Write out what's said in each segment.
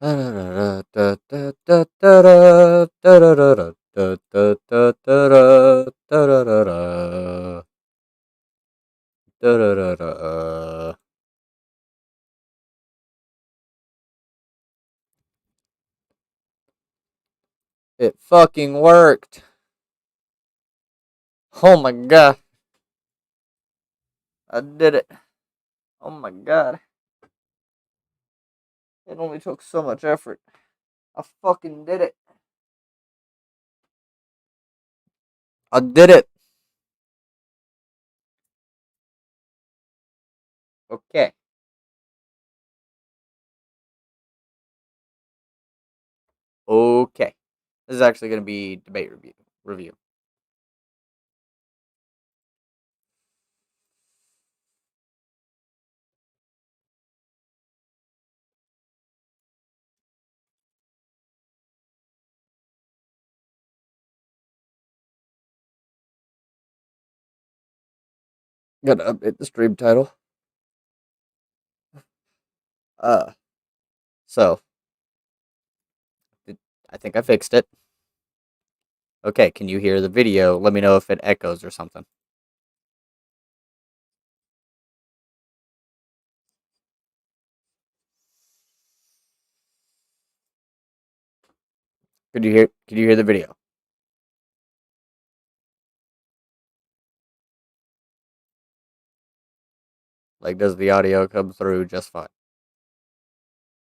It fucking worked. Oh my god. I did it. Oh my god. It only took so much effort. I fucking did it. I did it. Okay. Okay. This is actually going to be debate review. Gotta update the stream title. Uh, so I think I fixed it. Okay, can you hear the video? Let me know if it echoes or something. Can you hear the video? Like, does the audio come through just fine?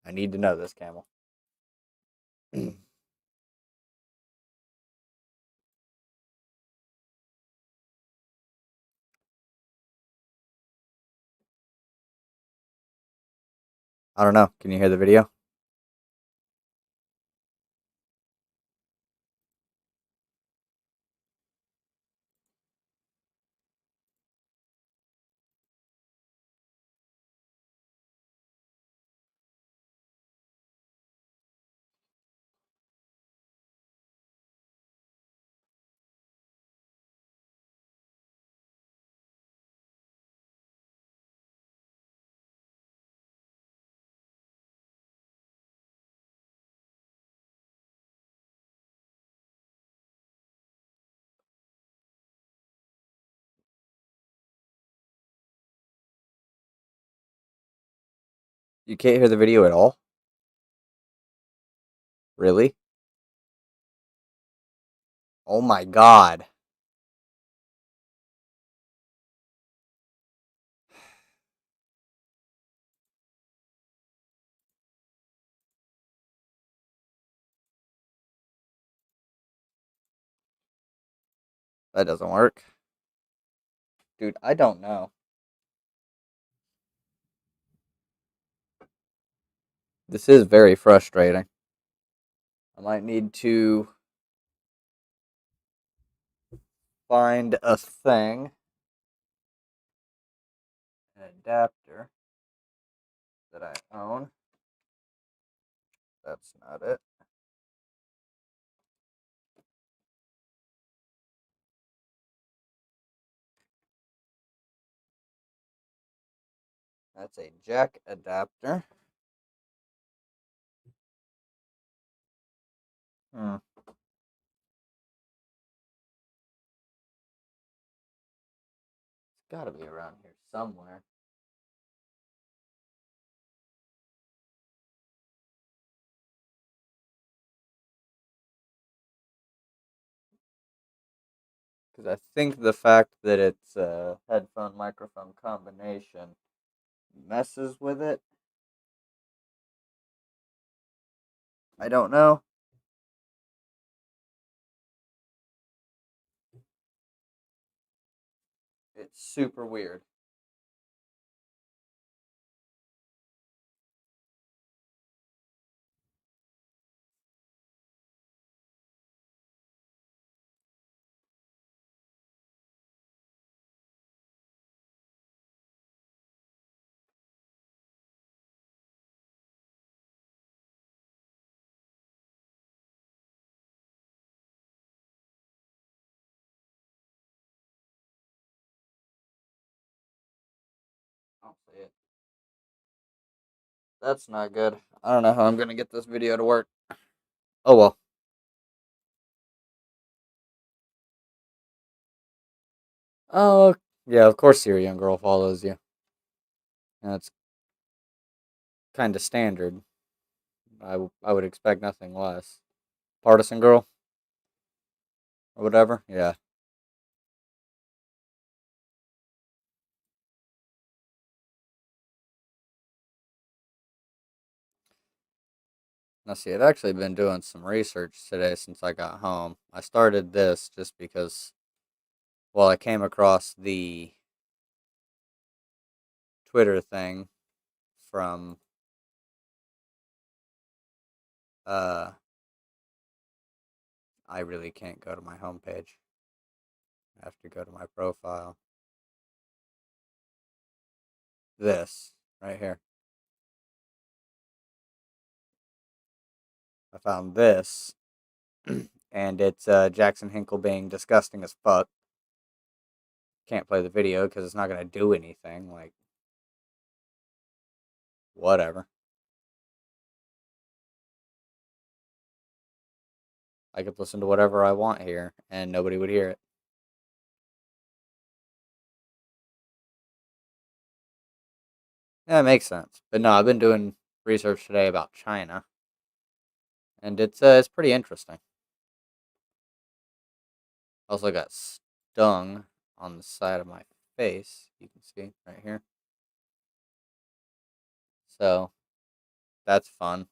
I need to know this, Camel. I don't know. Can you hear the video? You can't hear the video at all? Really? Oh my god. That doesn't work. Dude, I don't know. This is very frustrating. I might need to find a thing, an adapter that I own. That's not it. That's a jack adapter. Hmm. It's gotta be around here somewhere. Because I think the fact that it's a headphone microphone combination messes with it. I don't know. It's super weird. I don't see it. That's not good. I don't know how I'm gonna get this video to work. Oh well. Oh yeah, of course your young girl follows you. That's kind of standard. I would expect nothing less. Partisan girl or whatever. Yeah. Now see, I've actually been doing some research today since I got home. I started this just because, well, I came across the Twitter thing from uh I really can't go to my homepage. I have to go to my profile. This right here. I found this, and it's Jackson Hinkle being disgusting as fuck. Can't play the video because it's not gonna do anything. Like whatever. I could listen to whatever I want here, and nobody would hear it. Yeah, it makes sense. But no, I've been doing research today about China, and it's pretty interesting. Also got stung on the side of my face. You can see right here. So that's fun.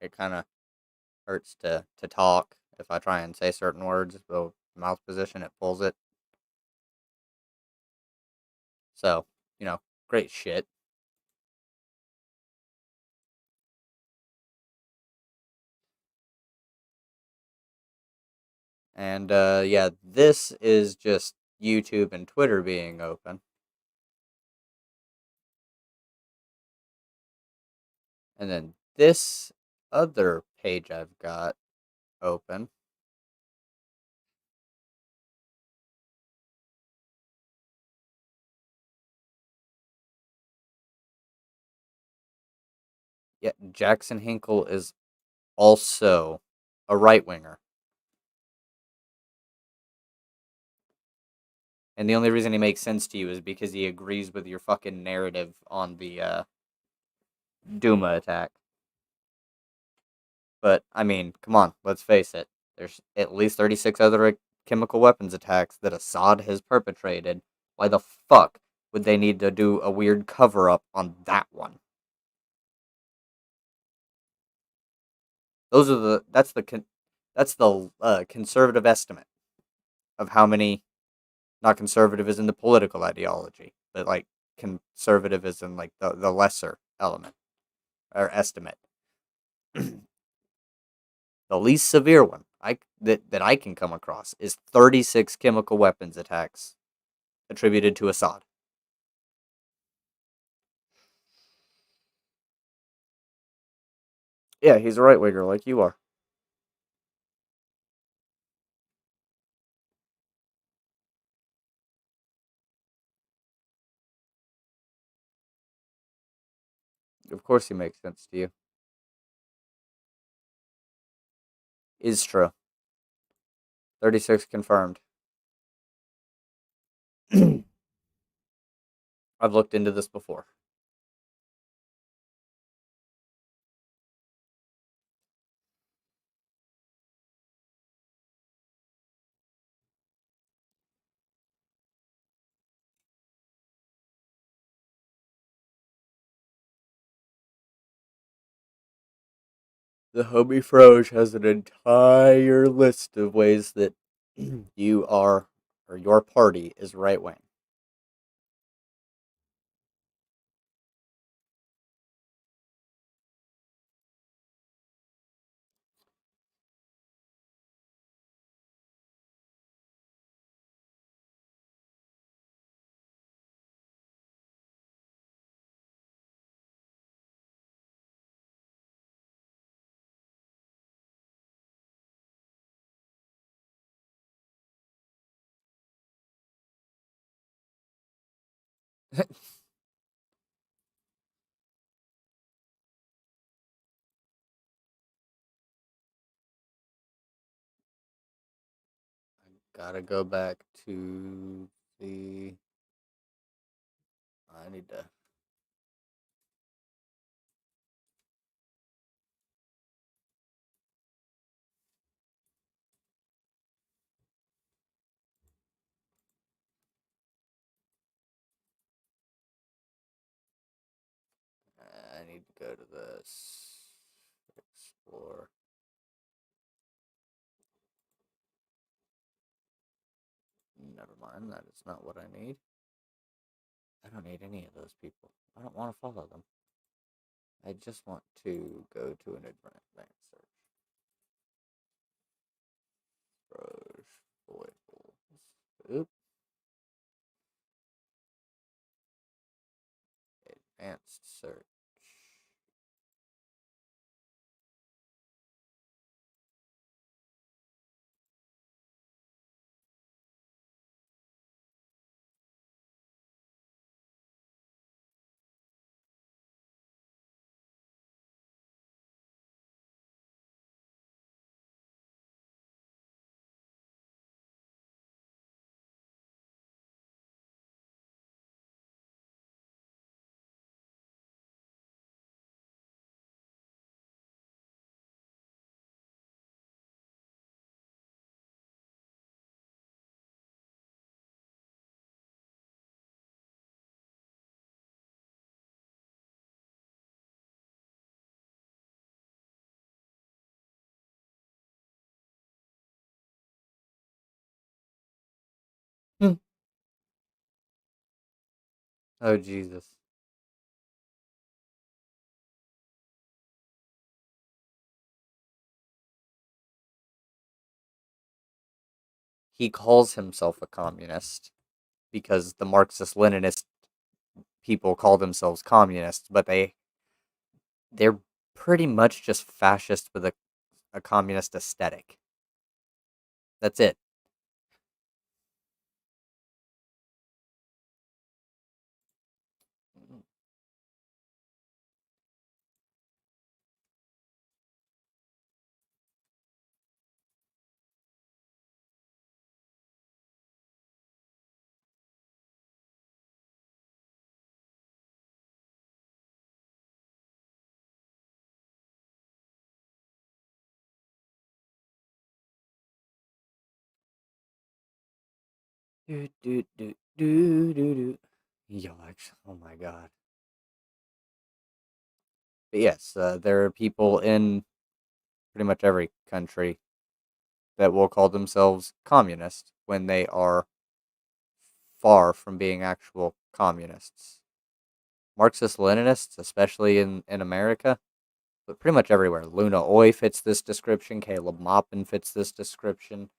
It kind of hurts to talk if I try and say certain words. The mouth position it pulls it. So great shit. And yeah, this is just YouTube and Twitter being open. And then this other page I've got open. Yeah, Jackson Hinkle is also a right winger. And the only reason he makes sense to you is because he agrees with your fucking narrative on the Duma attack. But, I mean, come on, let's face it. There's at least 36 other chemical weapons attacks that Assad has perpetrated. Why the fuck would they need to do a weird cover up on that one? Those are the that's the conservative estimate of how many. Not conservative as in the political ideology, but like conservative as in like the lesser element or estimate. The least severe one that I can come across is 36 chemical weapons attacks attributed to Assad. Yeah, he's a right winger like you are. Of course, he makes sense to you. Is true. 36 confirmed. I've looked into this before. The homie Froge has an entire list of ways that you are or your party is right wing. Gotta go back to the. I need to. I need to go to this. Explore. Never mind. That is not what I need. I don't need any of those people. I don't want to follow them. I just want to go to an advanced search. Brush foibles. Oop. Advanced search. Hmm. Oh Jesus. He calls himself a communist because the Marxist Leninist people call themselves communists, but they're pretty much just fascist with a communist aesthetic. That's it. Do do do do do do. Yo, actually, oh my god. But yes, there are people in pretty much every country that will call themselves communist when they are far from being actual communists. Marxist Leninists, especially in America, but pretty much everywhere. Luna Oi fits this description. Caleb Maupin fits this description.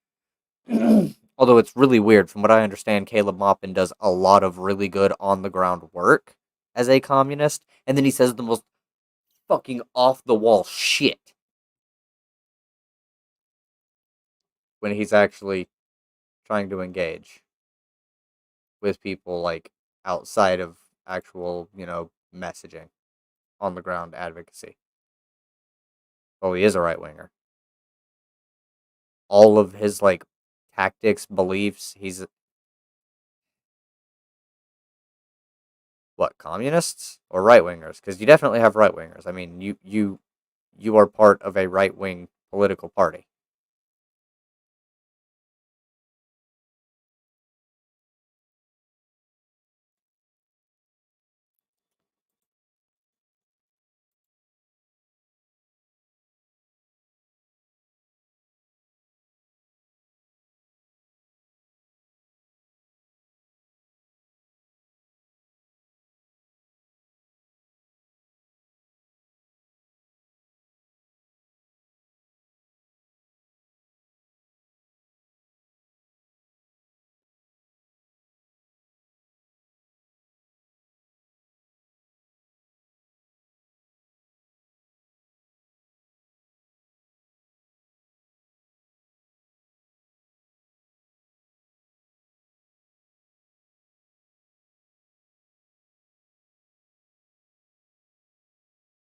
Although it's really weird, from what I understand, Caleb Maupin does a lot of really good on the ground work as a communist, and then he says the most fucking off the wall shit when he's actually trying to engage with people like outside of actual, messaging on the ground advocacy. Well, he is a right winger. All of his like tactics, beliefs, he's what, communists or right wingers? Because you definitely have right wingers. I mean, you are part of a right wing political party.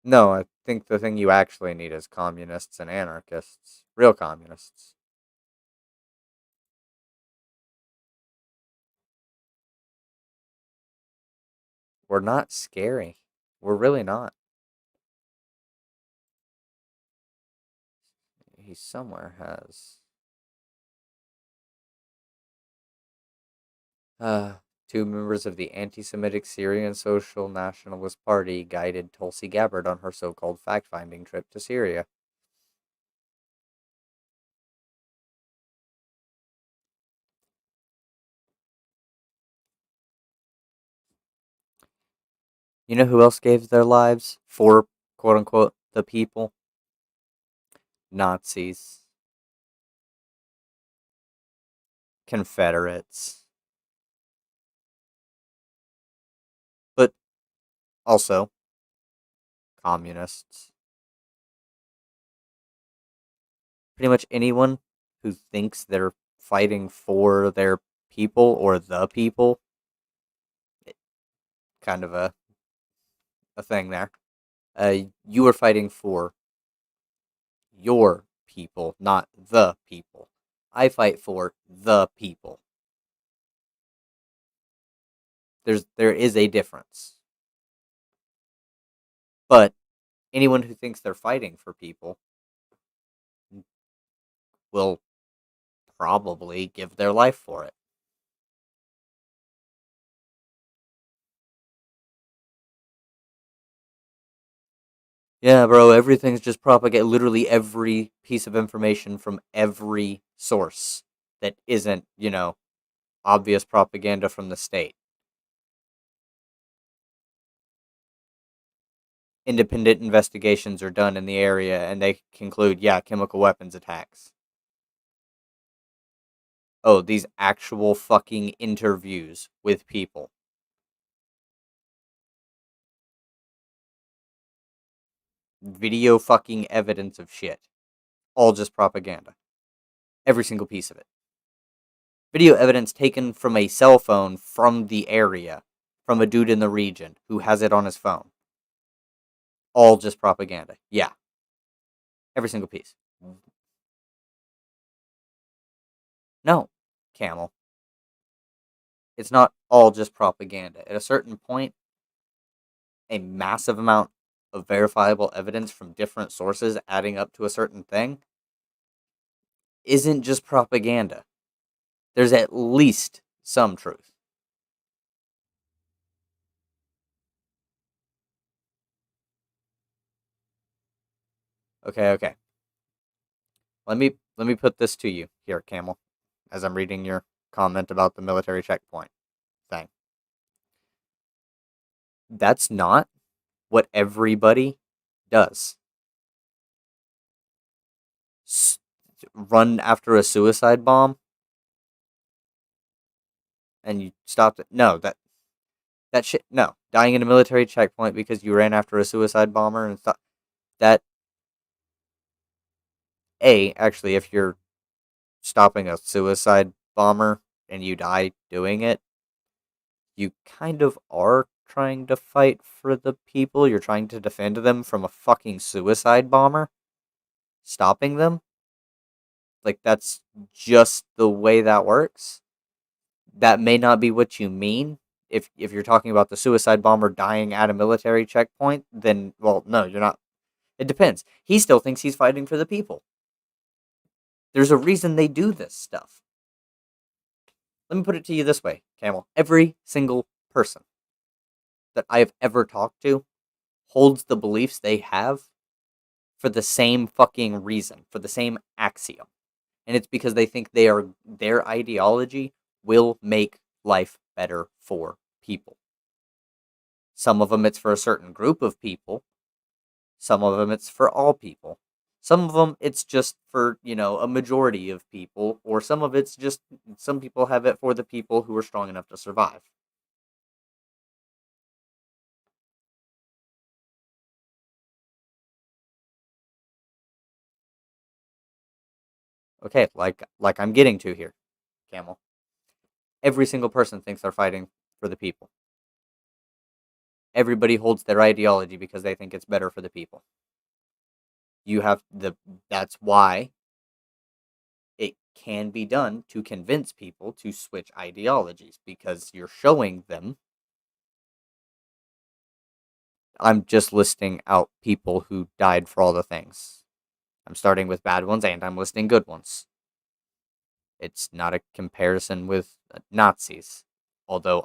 No, I think the thing you actually need is communists and anarchists, real communists. We're not scary. We're really not. He somewhere has. Uh, Two members of the anti-Semitic Syrian Social Nationalist Party guided Tulsi Gabbard on her so-called fact-finding trip to Syria. You know who else gave their lives for quote-unquote the people? Nazis, Confederates, but also communists. Pretty much anyone who thinks they're fighting for their people or the people, kind of a thing there. You are fighting for your people, not the people. I fight for the people. There is a difference. But anyone who thinks they're fighting for people will probably give their life for it. Yeah, bro, everything's just propaganda. Literally every piece of information from every source that isn't, obvious propaganda from the state. Independent investigations are done in the area and they conclude, yeah, chemical weapons attacks. Oh, these actual fucking interviews with people. Video fucking evidence of shit. All just propaganda. Every single piece of it. Video evidence taken from a cell phone from the area, from a dude in the region who has it on his phone. All just propaganda. Yeah. Every single piece. No, Camel. It's not all just propaganda. At a certain point, a massive amount of verifiable evidence from different sources adding up to a certain thing isn't just propaganda. There's at least some truth. Okay. Let me put this to you here, Camel, as I'm reading your comment about the military checkpoint thing. That's not what everybody does. S- Run after a suicide bomb and you stopped it. No, that shit. No, dying in a military checkpoint because you ran after a suicide bomber and thought that actually, if you're stopping a suicide bomber and you die doing it, you kind of are trying to fight for the people. You're trying to defend them from a fucking suicide bomber stopping them. Like, that's just the way that works. That may not be what you mean. If you're talking about the suicide bomber dying at a military checkpoint, then, well, no, you're not. It depends. He still thinks he's fighting for the people. There's a reason they do this stuff. Let me put it to you this way, Camel. Every single person that I have ever talked to holds the beliefs they have for the same fucking reason, for the same axiom. And it's because they think their ideology will make life better for people. Some of them it's for a certain group of people. Some of them it's for all people. Some of them it's just for, a majority of people, or some of it's just some people have it for the people who are strong enough to survive. Okay, like I'm getting to here, Camel. Every single person thinks they're fighting for the people. Everybody holds their ideology because they think it's better for the people. You have the That's why it can be done to convince people to switch ideologies because you're showing them I'm just listing out people who died for all the things. I'm starting with bad ones and I'm listing good ones. It's not a comparison with Nazis. Although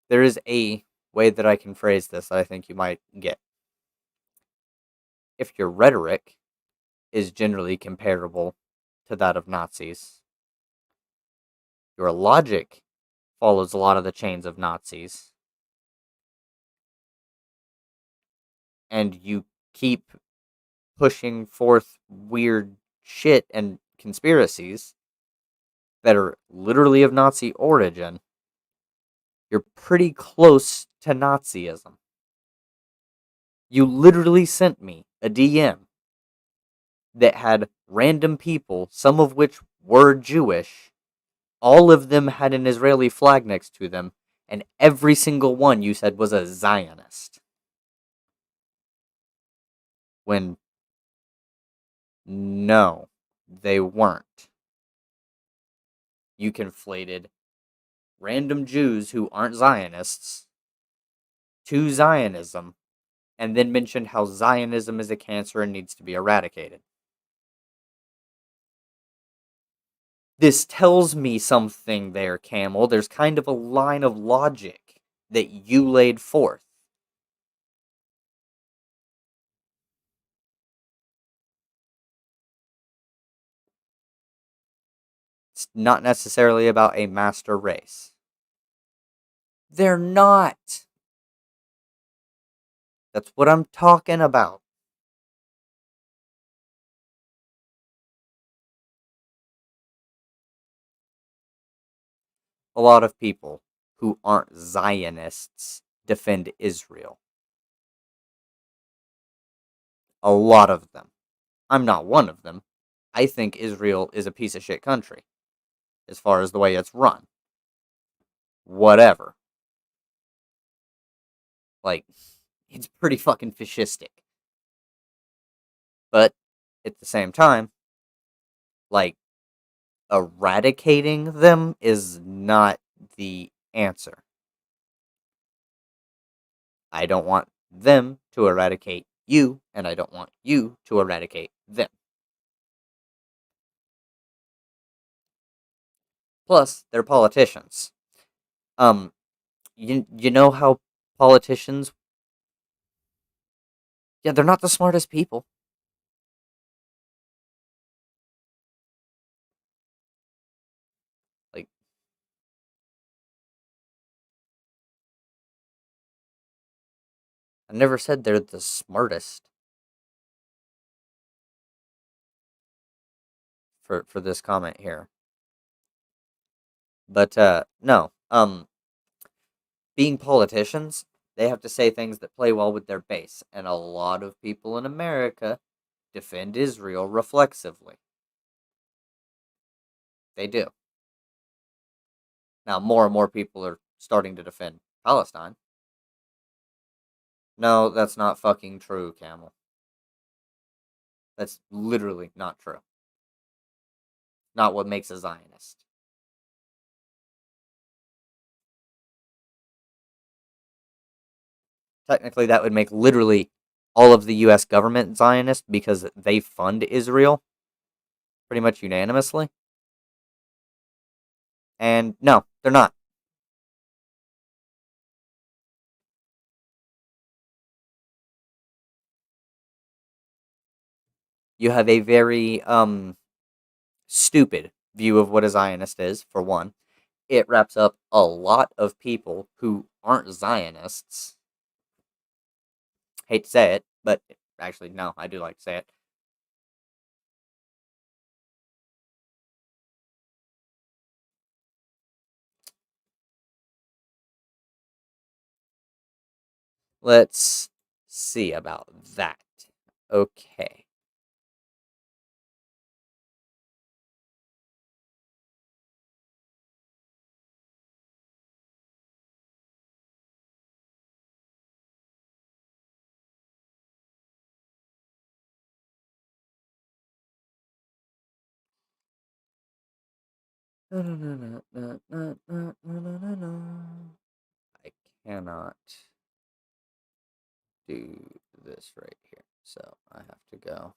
there is a way that I can phrase this that I think you might get. If your rhetoric is generally comparable to that of Nazis, your logic follows a lot of the chains of Nazis, and you keep pushing forth weird shit and conspiracies that are literally of Nazi origin, you're pretty close to Nazism. You literally sent me a DM that had random people, some of which were Jewish. All of them had an Israeli flag next to them, and every single one you said was a Zionist. When no, they weren't. You conflated random Jews who aren't Zionists to Zionism, and then mentioned how Zionism is a cancer and needs to be eradicated. This tells me something there, Camel. There's kind of a line of logic that you laid forth. It's not necessarily about a master race. They're not. That's what I'm talking about. A lot of people who aren't Zionists defend Israel. A lot of them. I'm not one of them. I think Israel is a piece of shit country as far as the way it's run. Whatever. Like, it's pretty fucking fascistic. But at the same time, like, eradicating them is not the answer. I don't want them to eradicate you, and I don't want you to eradicate them. Plus, they're politicians. Um, you know how politicians? Yeah, they're not the smartest people. Like, I never said they're the smartest for this comment here. But no. Being politicians, they have to say things that play well with their base, and a lot of people in America defend Israel reflexively. They do. Now, more and more people are starting to defend Palestine. No, that's not fucking true, Camel. That's literally not true. Not what makes a Zionist. Technically, that would make literally all of the US government Zionist because they fund Israel pretty much unanimously. And no, they're not. You have a very stupid view of what a Zionist is, for one. It wraps up a lot of people who aren't Zionists. Hate to say it, but actually, no, I do like to say it. Let's see about that. Okay. I cannot do this right here, so I have to go.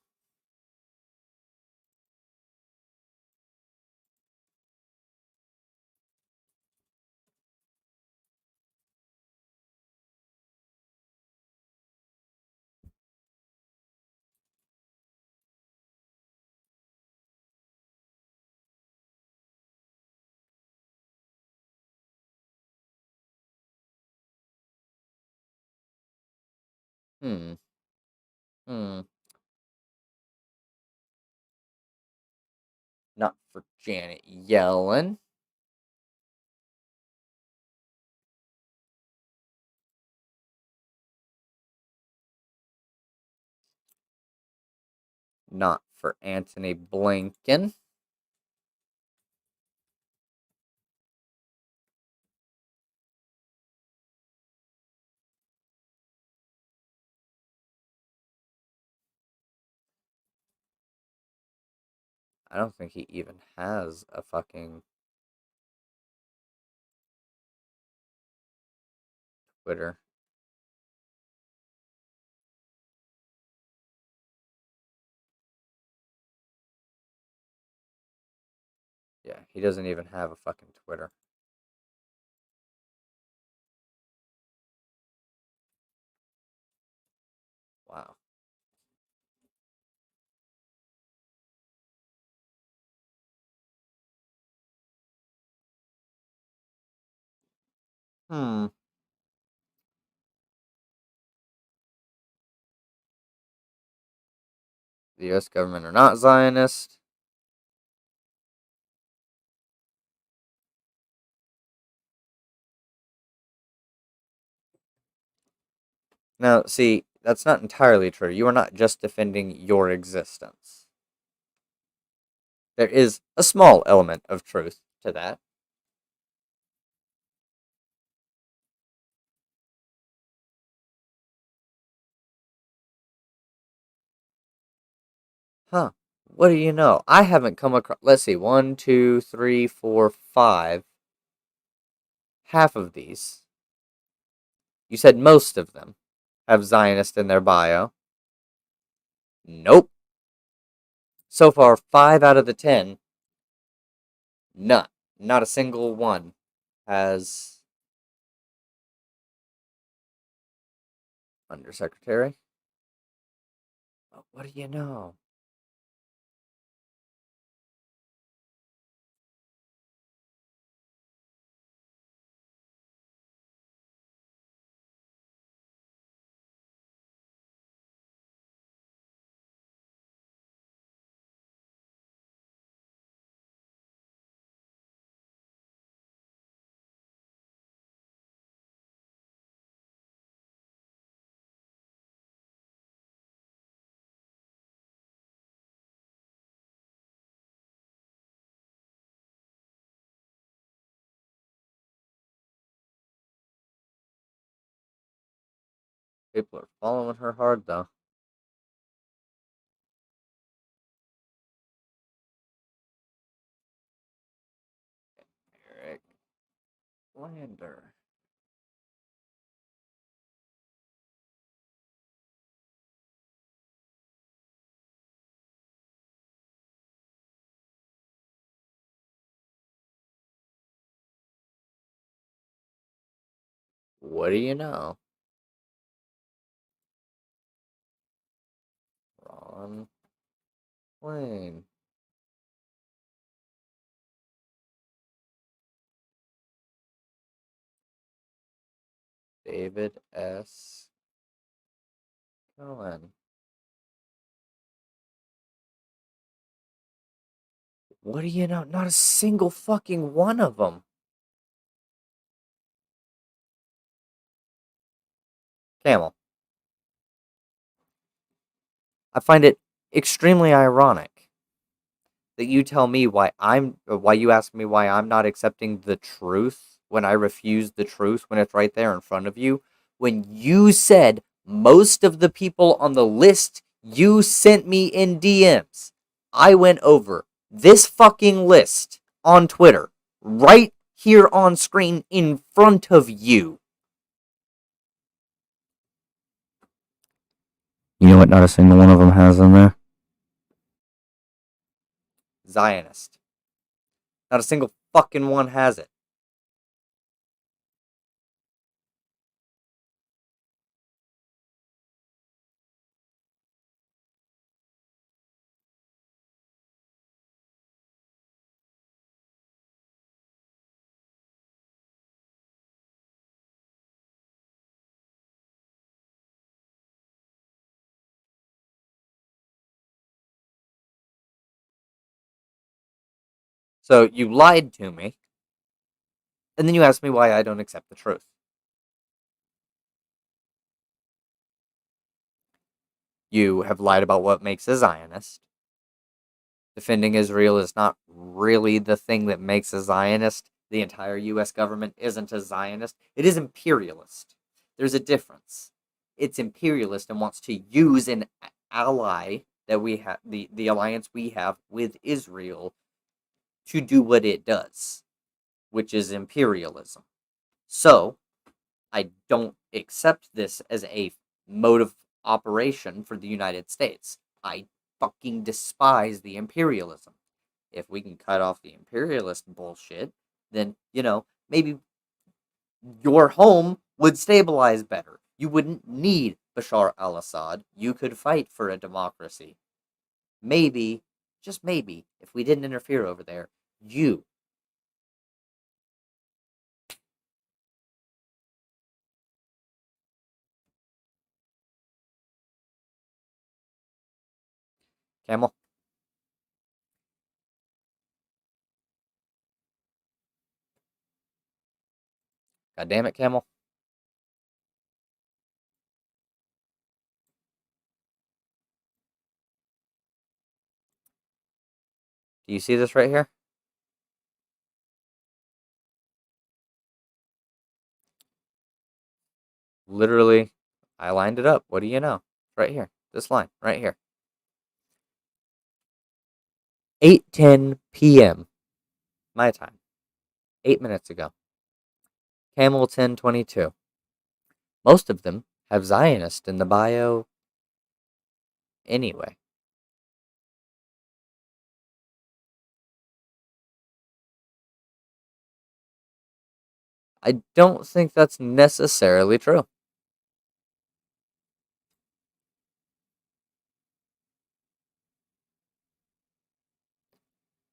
Hmm. Hmm. Not for Janet Yellen. Not for Antony Blinken. I don't think he even has a fucking Twitter. Yeah, he doesn't even have a fucking Twitter. Wow. Hmm. The U.S. government are not Zionist. Now, see, that's not entirely true. You are not just defending your existence. There is a small element of truth to that. Huh. What do you know? I haven't come across. Let's see. One, two, three, four, five. Half of these. You said most of them have Zionist in their bio. Nope. So far, 5 out of the 10, none. Not a single one has undersecretary. Oh, what do you know? People are following her hard, though. Eric Lander. What do you know? Ron Wayne. David S. Cohen. What do you know? Not a single fucking one of them. Camel. I find it extremely ironic that you tell me why you ask me why I'm not accepting the truth when I refuse the truth when it's right there in front of you, when you said most of the people on the list you sent me in DMs. I went over this fucking list on Twitter, right here on screen in front of you. You know what not a single one of them has in there? Zionist. Not a single fucking one has it. So you lied to me, and then you asked me why I don't accept the truth. You have lied about what makes a Zionist. Defending Israel is not really the thing that makes a Zionist. The entire U.S. government isn't a Zionist. It is imperialist. There's a difference. It's imperialist and wants to use an ally that we have, the alliance we have with Israel, to do what it does, which is imperialism. So, I don't accept this as a mode of operation for the United States. I fucking despise the imperialism. If we can cut off the imperialist bullshit, then, maybe your home would stabilize better. You wouldn't need Bashar al Assad. You could fight for a democracy. Maybe, just maybe, if we didn't interfere over there, you. Camel? God damn it, Camel. Do you see this right here? Literally, I lined it up. What do you know? Right here. This line, right here. 8:10 p.m. my time. 8 minutes ago. Camel 1022. Most of them have Zionist in the bio anyway. I don't think that's necessarily true.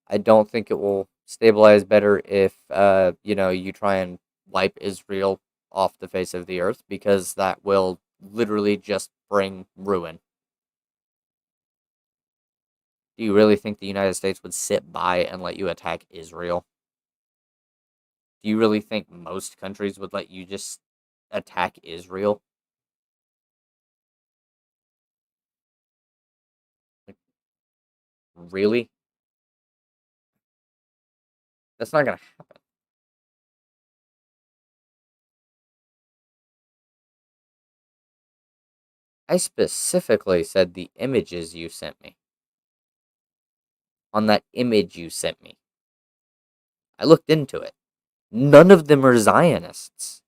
I don't think it will stabilize better if you try and wipe Israel off the face of the earth, because that will literally just bring ruin. Do you really think the United States would sit by and let you attack Israel? Do you really think most countries would let you just attack Israel? Like, really? That's not going to happen. I specifically said the images you sent me. On that image you sent me, I looked into it. None of them are Zionists.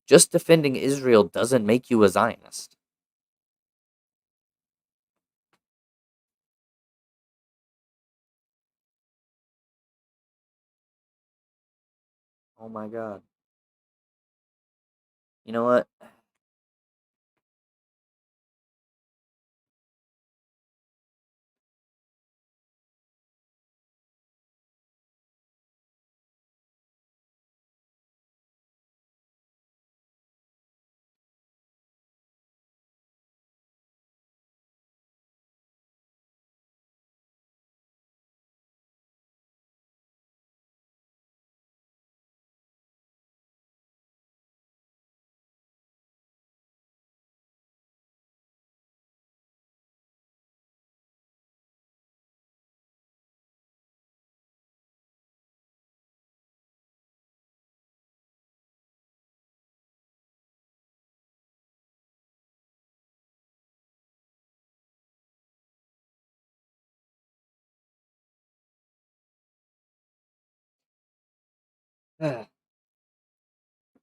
Just defending Israel doesn't make you a Zionist. Oh my god. You know what?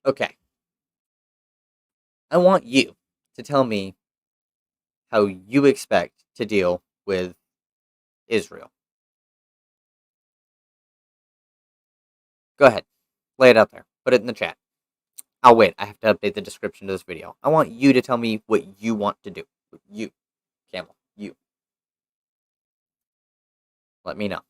Okay. I want you to tell me how you expect to deal with Israel. Go ahead. Lay it out there. Put it in the chat. I'll wait. I have to update the description of this video. I want you to tell me what you want to do. You, Camel. You. Let me know.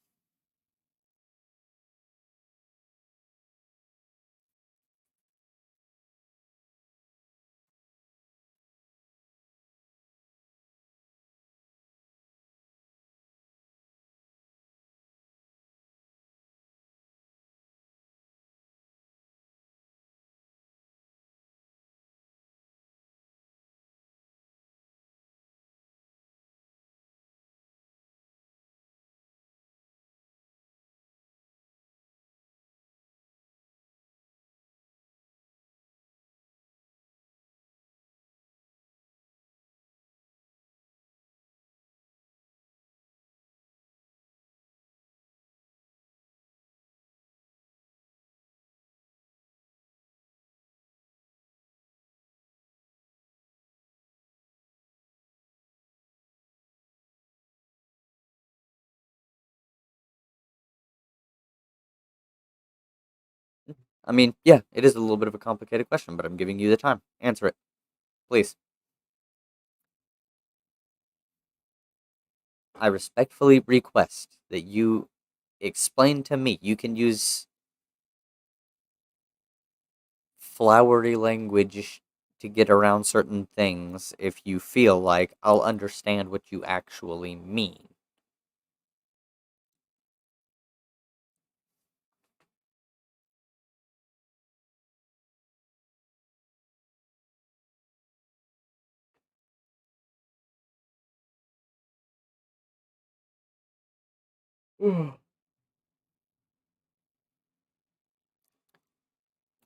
I mean, yeah, it is a little bit of a complicated question, but I'm giving you the time. Answer it, please. I respectfully request that you explain to me. You can use flowery language to get around certain things if you feel like I'll understand what you actually mean.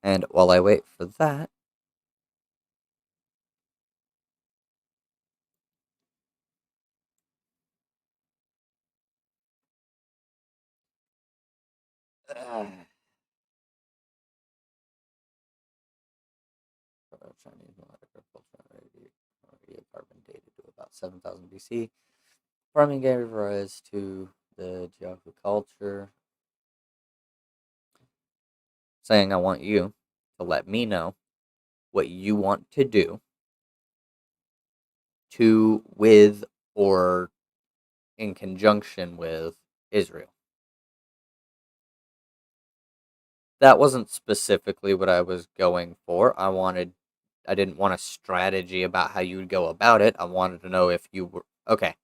And while I wait for that, Chinese agriculture carbon dated to about 7,000 BC. Farming gave rise to the Jiahu culture. Saying I want you to let me know what you want to do to, with, or in conjunction with Israel. That wasn't specifically what I was going for. I didn't want a strategy about how you would go about it. I wanted to know if you were okay.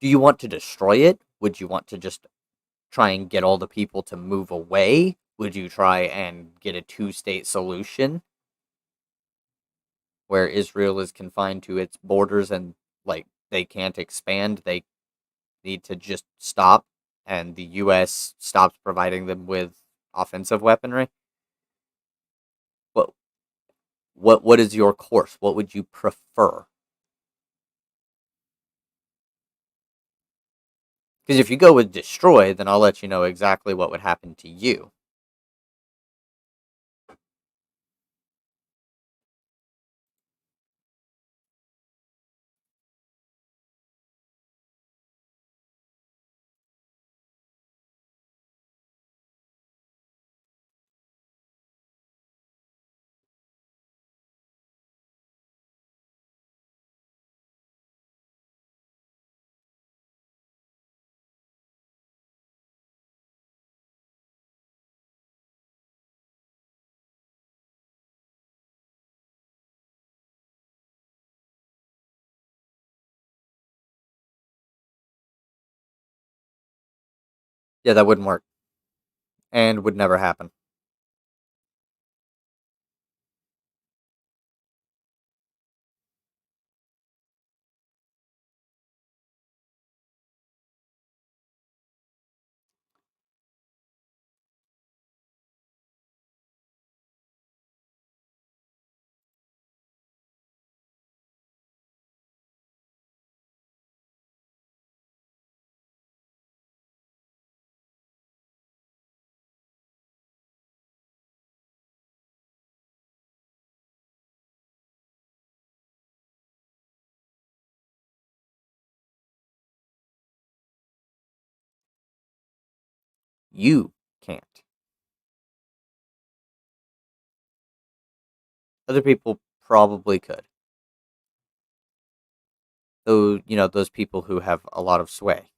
Do you want to destroy it? Would you want to just try and get all the people to move away? Would you try and get a two-state solution where Israel is confined to its borders and like they can't expand? They need to just stop and the US stops providing them with offensive weaponry? What what is your course? What would you prefer? Because if you go with destroy, then I'll let you know exactly what would happen to you. Yeah, that wouldn't work and would never happen. You can't. Other people probably could. Though, those people who have a lot of sway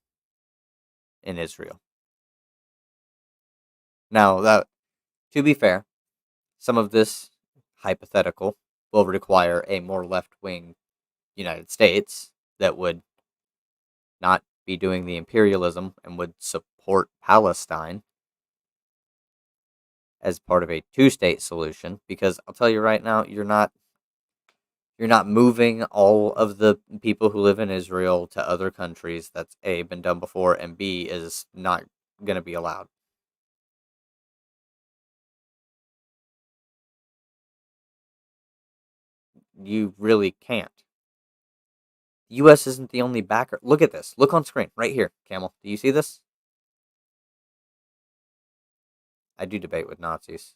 in Israel. Now, that to be fair, some of this hypothetical will require a more left-wing United States that would not be doing the imperialism and would support Palestine as part of a two-state solution, because I'll tell you right now, you're not moving all of the people who live in Israel to other countries. That's A, been done before, and B, is not going to be allowed. You really can't. The US isn't the only backer. Look at this. Look on screen right here, Camel. Do you see this? I do debate with Nazis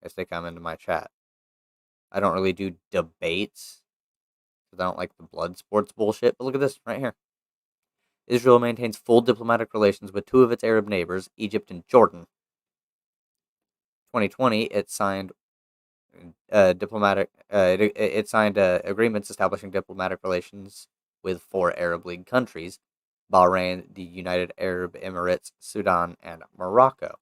if they come into my chat. I don't really do debates because I don't like the blood sports bullshit. But look at this right here. Israel maintains full diplomatic relations with two of its Arab neighbors, Egypt and Jordan. 2020, it signed agreements establishing diplomatic relations with four Arab League countries: Bahrain, the United Arab Emirates, Sudan, and Morocco.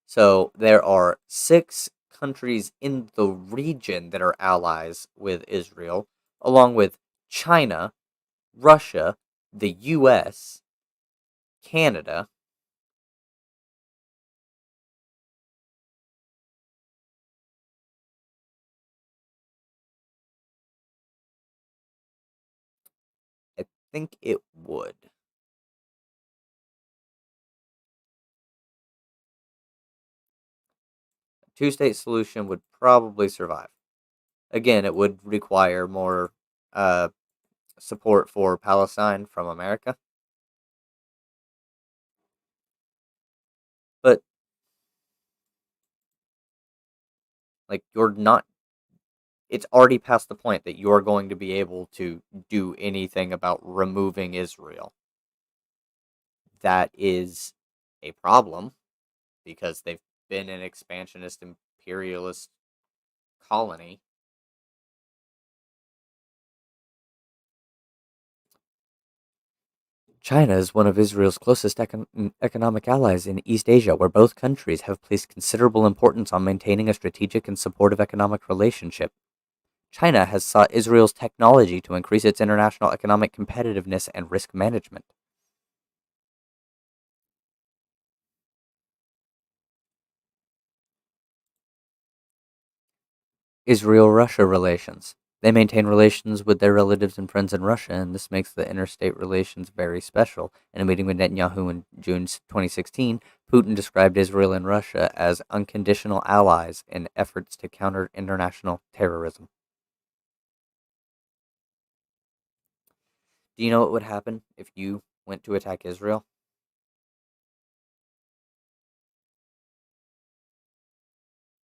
So there are 6 countries in the region that are allies with Israel, along with China, Russia, the US, Canada. I think it would. A two-state solution would probably survive. Again, it would require more uh, support for Palestine from America. But like you're not it's already past the point that you're going to be able to do anything about removing Israel. That is a problem because they've been an expansionist imperialist colony. China is one of Israel's closest economic allies in East Asia, where both countries have placed considerable importance on maintaining a strategic and supportive economic relationship. China has sought Israel's technology to increase its international economic competitiveness and risk management. Israel-Russia relations. They maintain relations with their relatives and friends in Russia, and this makes the interstate relations very special. In a meeting with Netanyahu in June 2016, Putin described Israel and Russia as unconditional allies in efforts to counter international terrorism. Do you know what would happen if you went to attack Israel?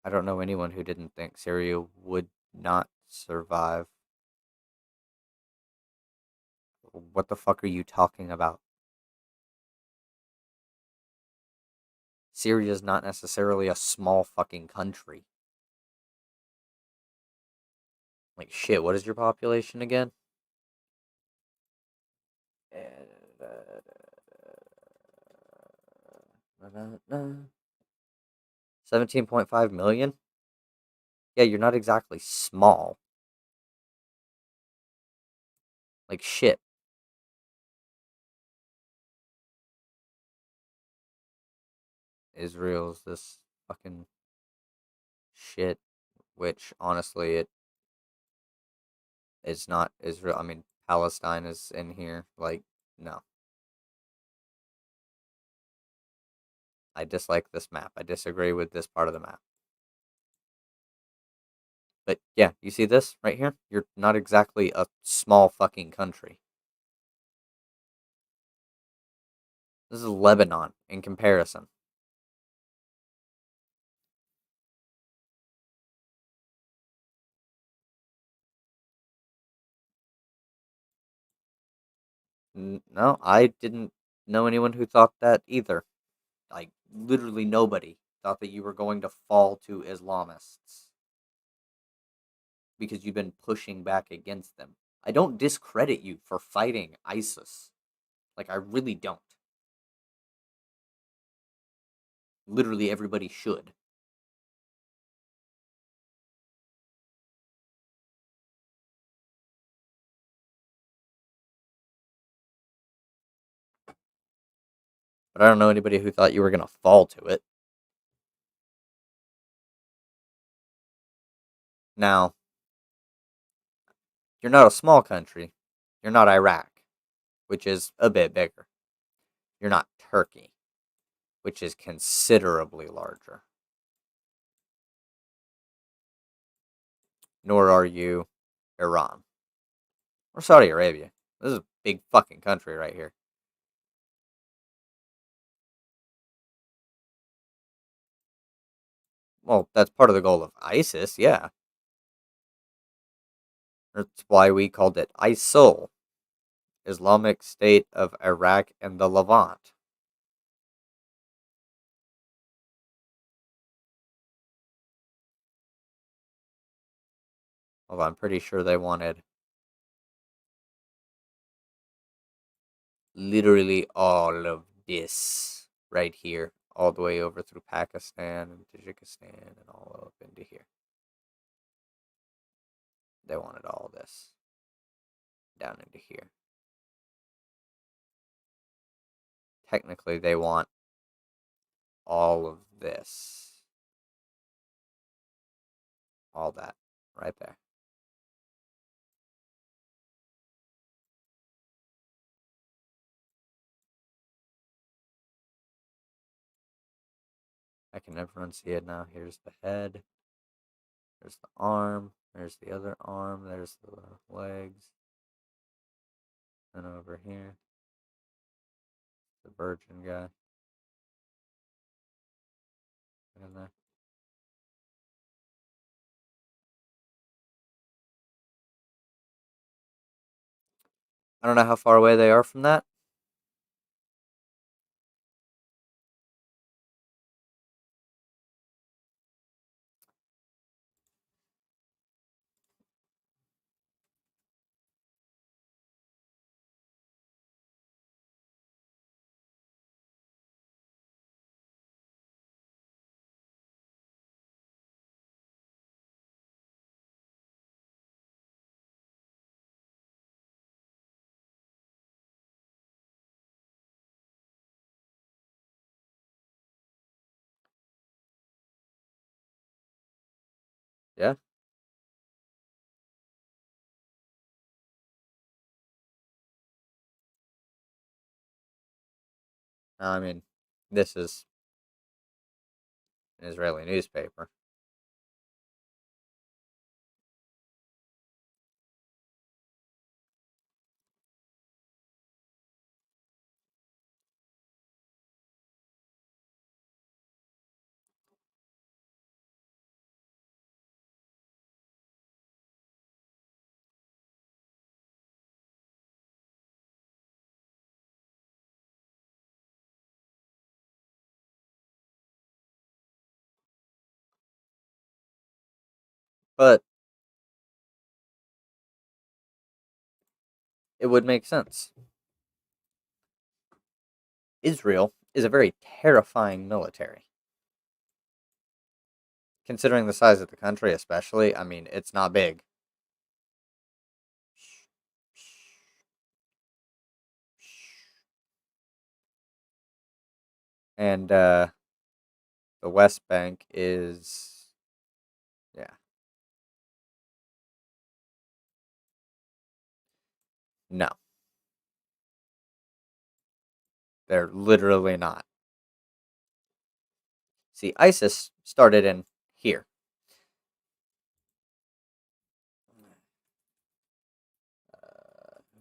I don't know anyone who didn't think Syria would not survive. What the fuck are you talking about? Syria is not necessarily a small fucking country. Like, shit, what is your population again? 17.5 million? Yeah, you're not exactly small. Like, shit. Israel's this fucking shit, which honestly, it's not Israel. I mean, Palestine is in here. Like, no. I dislike this map. I disagree with this part of the map. But yeah, you see this right here? You're not exactly a small fucking country. This is Lebanon in comparison. No, I didn't know anyone who thought that either. like literally nobody thought that you were going to fall to Islamists because you've been pushing back against them. I don't discredit you for fighting ISIS. Like, I really don't. Literally everybody should. But I don't know anybody who thought you were going to fall to it. Now, you're not a small country. You're not Iraq, which is a bit bigger. You're not Turkey, which is considerably larger. Nor are you Iran or Saudi Arabia. This is a big fucking country right here. Well, that's part of the goal of ISIS, yeah. That's why we called it ISIL, Islamic State of Iraq and the Levant. Although I'm pretty sure they wanted literally all of this right here, all the way over through Pakistan and Tajikistan and all up into here. They wanted all this down into here. Technically, they want all of this. All that right there. I can never unsee it now. Here's the head. There's the arm. There's the other arm. There's the legs. And over here, the virgin guy. In there. I don't know how far away they are from that. Yeah. I mean, this is an Israeli newspaper. But it would make sense. Israel is a very terrifying military. Considering the size of the country, especially, I mean, it's not big. And the West Bank is, yeah, no, they're literally not. See, ISIS started in here.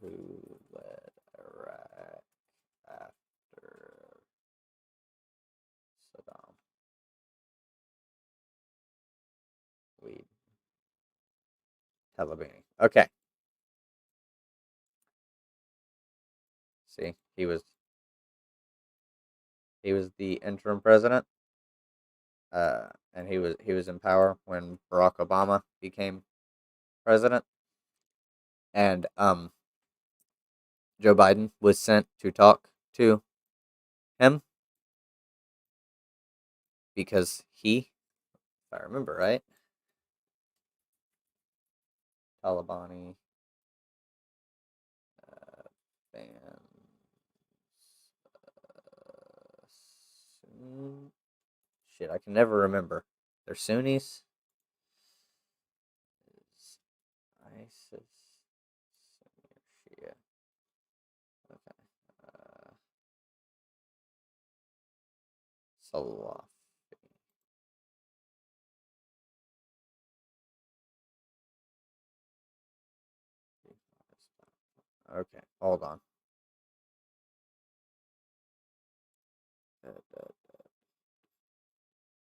Who led Iraq after Saddam? We Talabani. Okay. See, he was He was the interim president, and he was in power when Barack Obama became president, and Joe Biden was sent to talk to him because if I remember right, Talibani bans shit. I can never remember. They're Sunnis. Is ISIS Sunni or Shia? Okay. Salafi. Okay, hold on.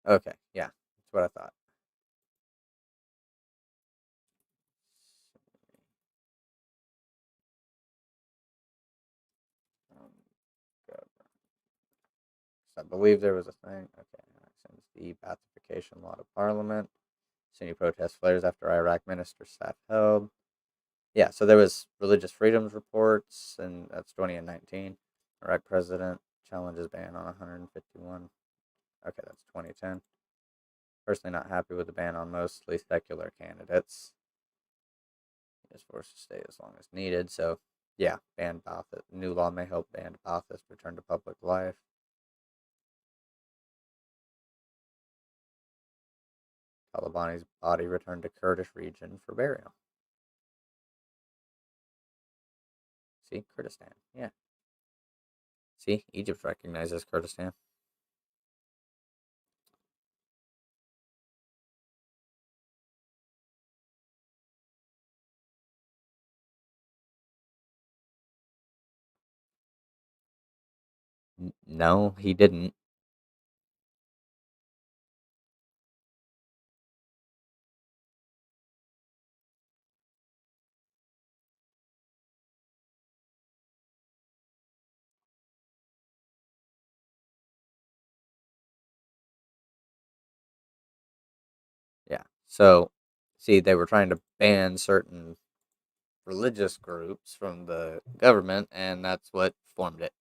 Okay, yeah, that's what I thought. Um, I believe there was a thing. Okay, since the Ba'athification law to Parliament, Sunni protest flares after Iraq minister staff held. Yeah, so there was religious freedoms reports, and that's 2019. Iraq president challenges ban on 151. Okay, that's 2010. Personally, not happy with the ban on mostly secular candidates. He is forced to stay as long as needed. So, yeah, ban Ba'athist. New law may help ban Ba'athist return to public life. Talabani's body returned to Kurdish region for burial. See, Kurdistan. Yeah. See, Egypt recognizes Kurdistan. No, he didn't. Yeah. So, see, they were trying to ban certain religious groups from the government, and that's what formed it.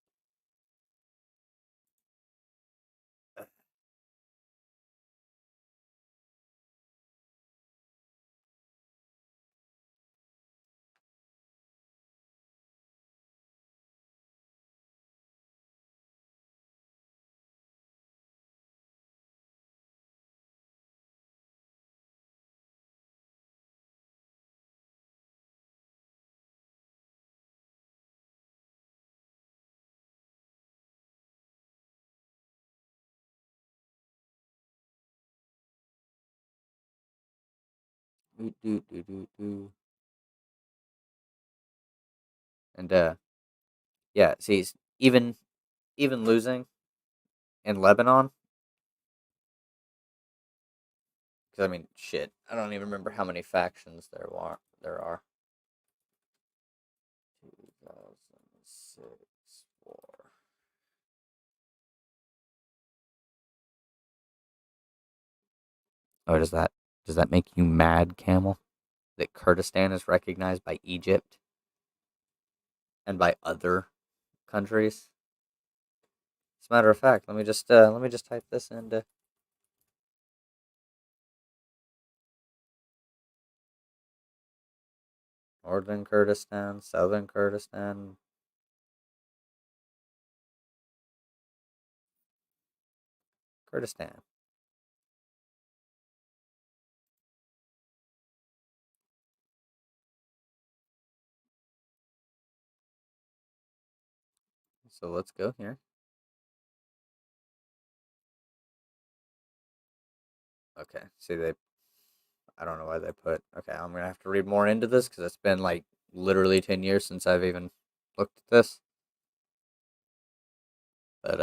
Do, do, do, do, do. And yeah, see, even losing in Lebanon, because I mean, shit, I don't even remember how many factions there are. There are. 2006 war. Oh, does that make you mad, Camel? That Kurdistan is recognized by Egypt and by other countries? As a matter of fact, let me just type this into Northern Kurdistan, Southern Kurdistan, Kurdistan. So let's go here. Okay. See, I don't know why they put. Okay, I'm gonna have to read more into this because it's been like literally 10 years since I've even looked at this. But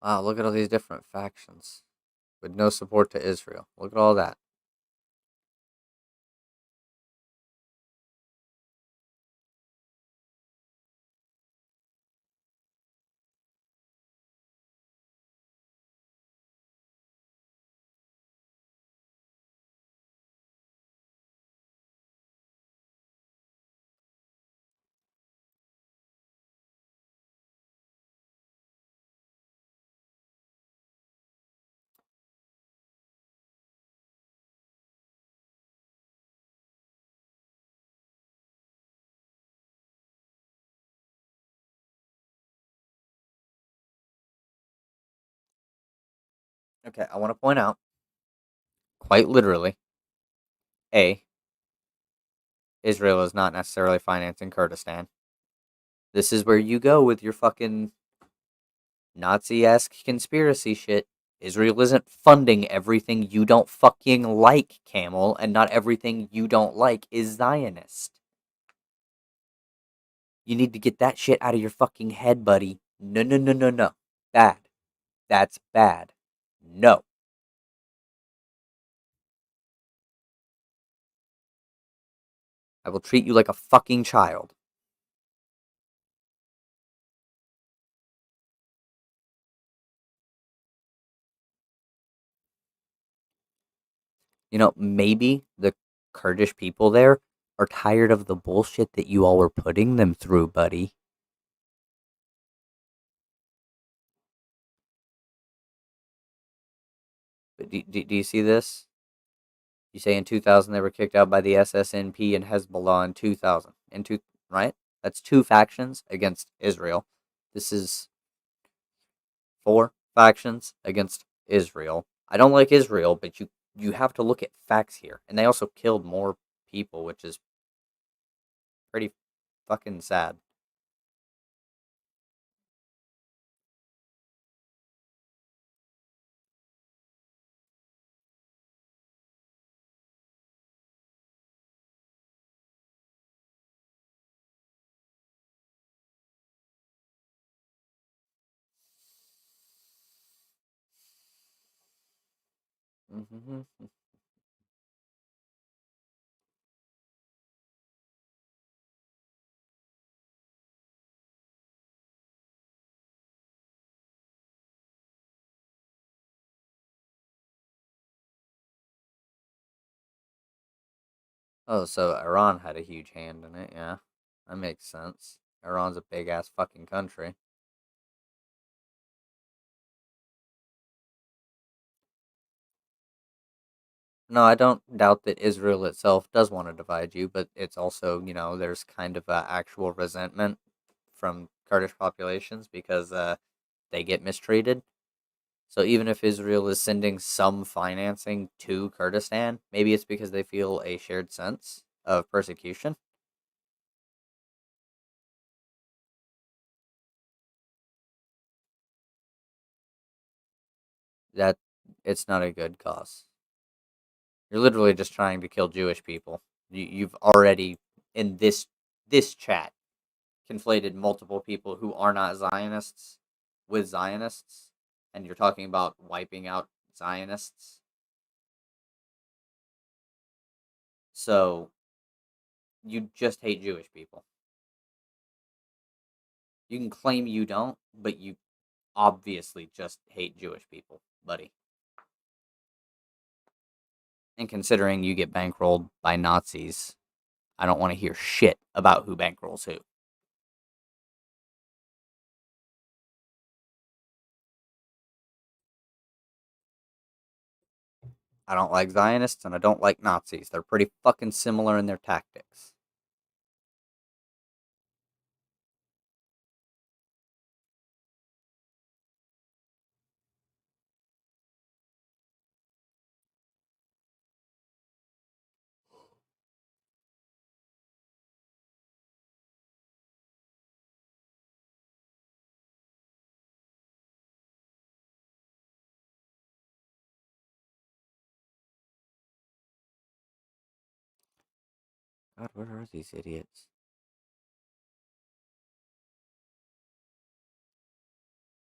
wow, look at all these different factions with no support to Israel. Look at all that. Okay, I want to point out, quite literally, A, Israel is not necessarily financing Kurdistan. This is where you go with your fucking Nazi-esque conspiracy shit. Israel isn't funding everything you don't fucking like, Camel, and not everything you don't like is Zionist. You need to get that shit out of your fucking head, buddy. No, no, no, no, no. Bad. That's bad. No. I will treat you like a fucking child. Maybe the Kurdish people there are tired of the bullshit that you all were putting them through, buddy. But do you see this? You say in 2000 they were kicked out by the SSNP and Hezbollah in 2000. Right? That's two factions against Israel. This is four factions against Israel. I don't like Israel, but you have to look at facts here. And they also killed more people, which is pretty fucking sad. Hmm. Oh, so Iran had a huge hand in it, yeah. That makes sense. Iran's a big ass fucking country. No, I don't doubt that Israel itself does want to divide you, but it's also, there's kind of actual resentment from Kurdish populations because they get mistreated. So even if Israel is sending some financing to Kurdistan, maybe it's because they feel a shared sense of persecution. That it's not a good cause. You're literally just trying to kill Jewish people. You've already in this chat conflated multiple people who are not Zionists with Zionists, and you're talking about wiping out Zionists. So you just hate Jewish people. You can claim you don't, but you obviously just hate Jewish people, buddy. And considering you get bankrolled by Nazis, I don't want to hear shit about who bankrolls who. I don't like Zionists and I don't like Nazis. They're pretty fucking similar in their tactics. God, where are these idiots?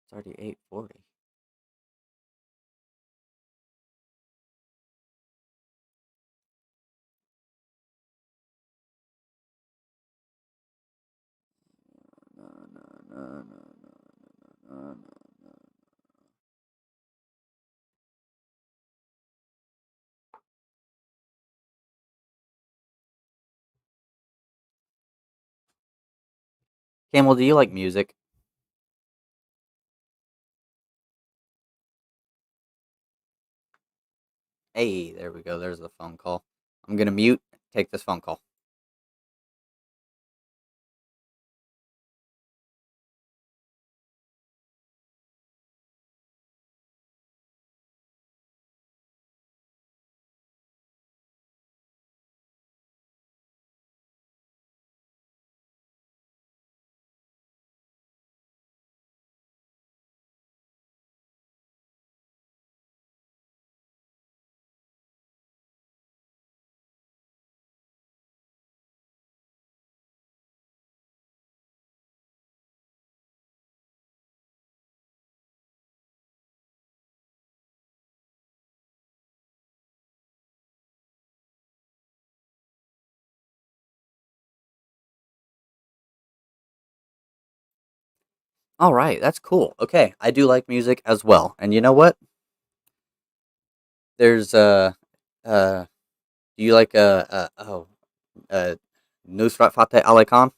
It's already 8:40. No, no, no, no, no, no, no, no. Camel, do you like music? Hey, there we go. There's the phone call. I'm gonna mute. Take this phone call. All right, that's cool. Okay, I do like music as well. And you know what? There's uh do you like uh Nusrat Fateh Ali Khan?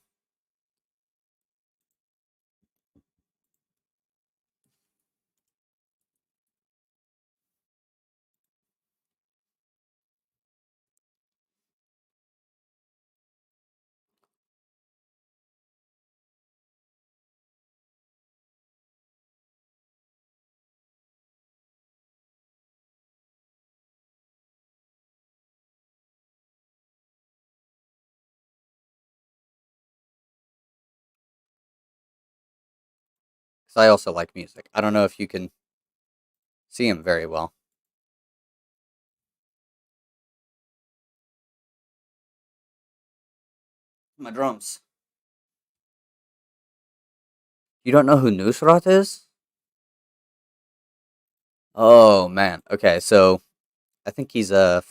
'Cause I also like music. I don't know if you can see him very well. My drums. You don't know who Nusrat is? Oh man. Okay, so I think he's a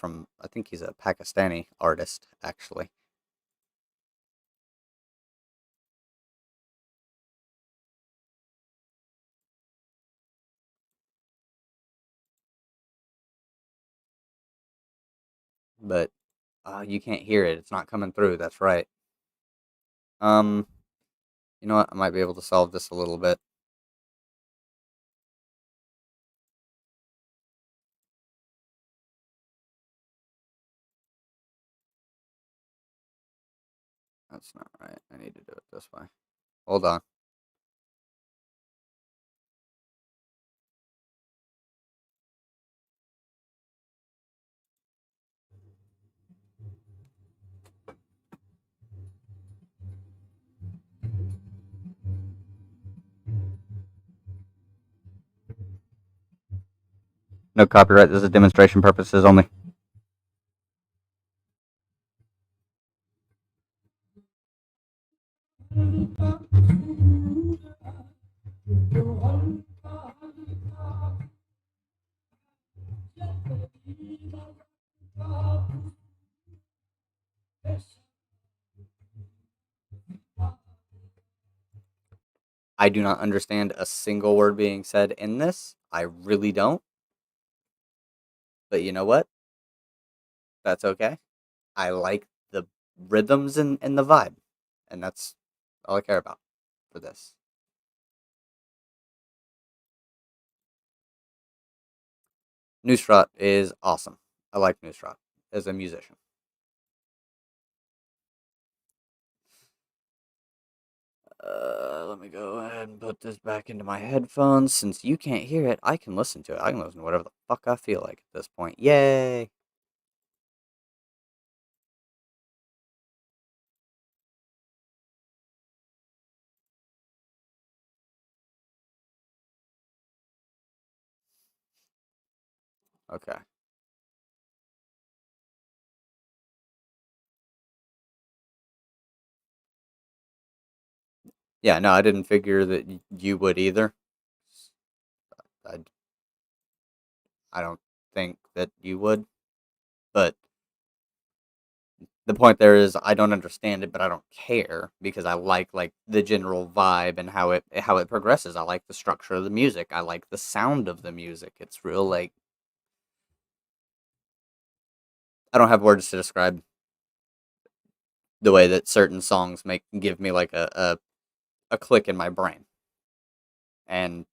Pakistani artist actually. But you can't hear it. It's not coming through. That's right. Um, you know what? I might be able to solve this a little bit. That's not right. I need to do it this way. Hold on. No copyright. This is demonstration purposes only. I do not understand a single word being said in this. I really don't. But you know what? That's okay. I like the rhythms and the vibe. And that's all I care about for this. Nusrat is awesome. I like Nusrat as a musician. Let me go ahead and put this back into my headphones. Since you can't hear it, I can listen to it. I can listen to whatever the fuck I feel like at this point. Yay! Okay. Yeah, no, I didn't figure that you would either. I, I don't think that you would. But the point there is I don't understand it, but I don't care because I like the general vibe and how it progresses. I like the structure of the music. I like the sound of the music. It's real like I don't have words to describe the way that certain songs make give me like a click in my brain. And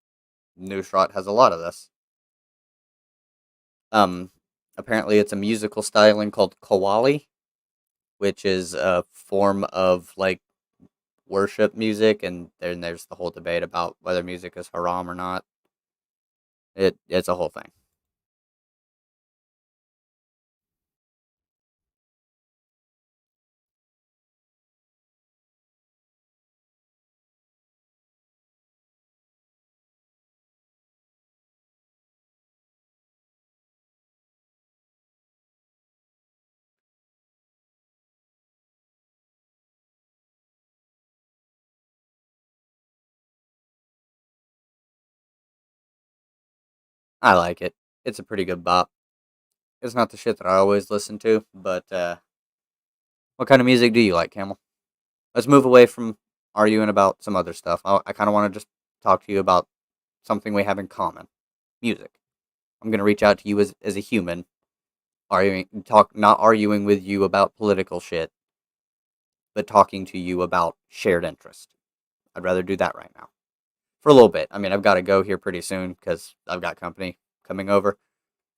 Nusrat has a lot of this. Um, apparently it's a musical styling called Qawwali, which is a form of like worship music, and then there's the whole debate about whether music is haram or not. It's a whole thing. I like it. It's a pretty good bop. It's not the shit that I always listen to, but what kind of music do you like, Camel? Let's move away from arguing about some other stuff. I kind of want to just talk to you about something we have in common, music. I'm going to reach out to you as a human, not arguing with you about political shit, but talking to you about shared interest. I'd rather do that right now. For a little bit. I mean, I've got to go here pretty soon because I've got company coming over.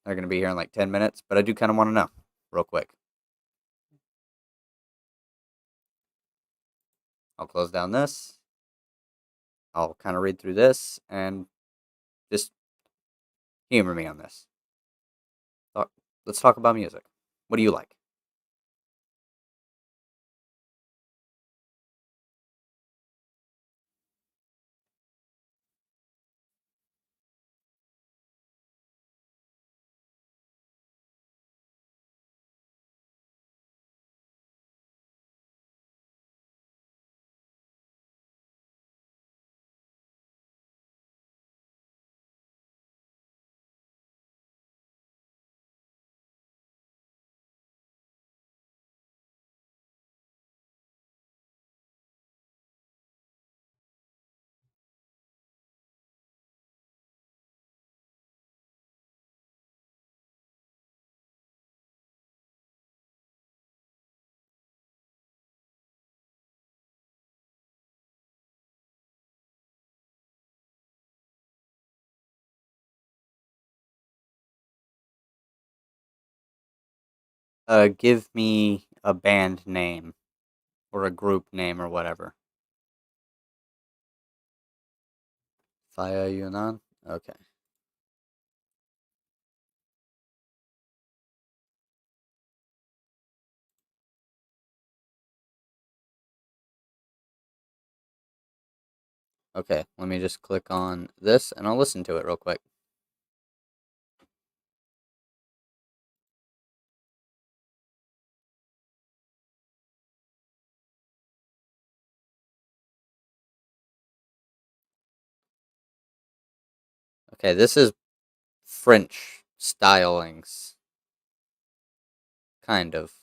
They're going to be here in like 10 minutes, but I do kind of want to know real quick. I'll close down this. I'll kind of read through this and just humor me on this. Let's talk about music. What do you like? Give me a band name or a group name or whatever. Fire Yunnan? Okay. Okay, let me just click on this and I'll listen to it real quick. Okay, this is French stylings, kind of.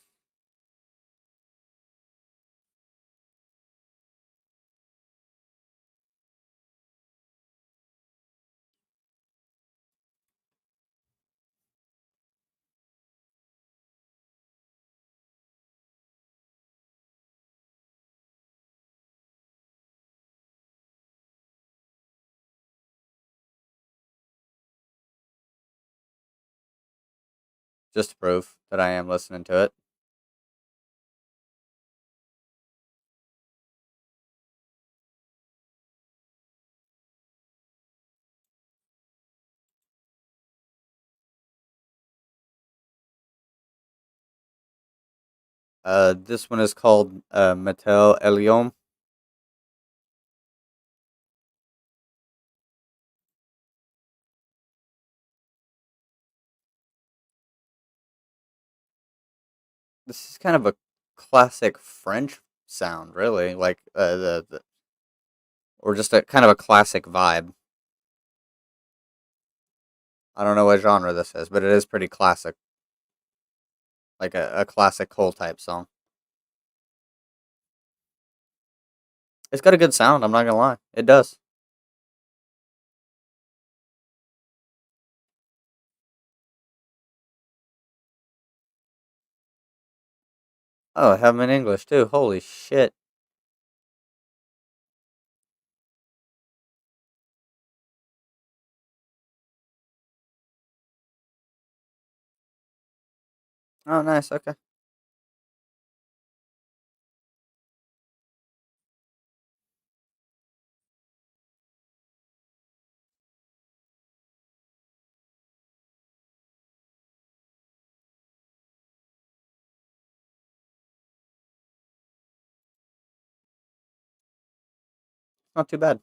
Just to prove that I am listening to it. This one is called Mattel Eliom. This is kind of a classic French sound, really, like or just a kind of a classic vibe. I don't know what genre this is, but it is pretty classic, like a classic Cole type song. It's got a good sound. I'm not gonna lie, it does. Oh, I have them in English too. Holy shit! Oh, nice. Okay. Not too bad.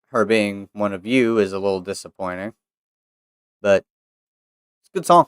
Her being one of you is a little disappointing, but it's a good song.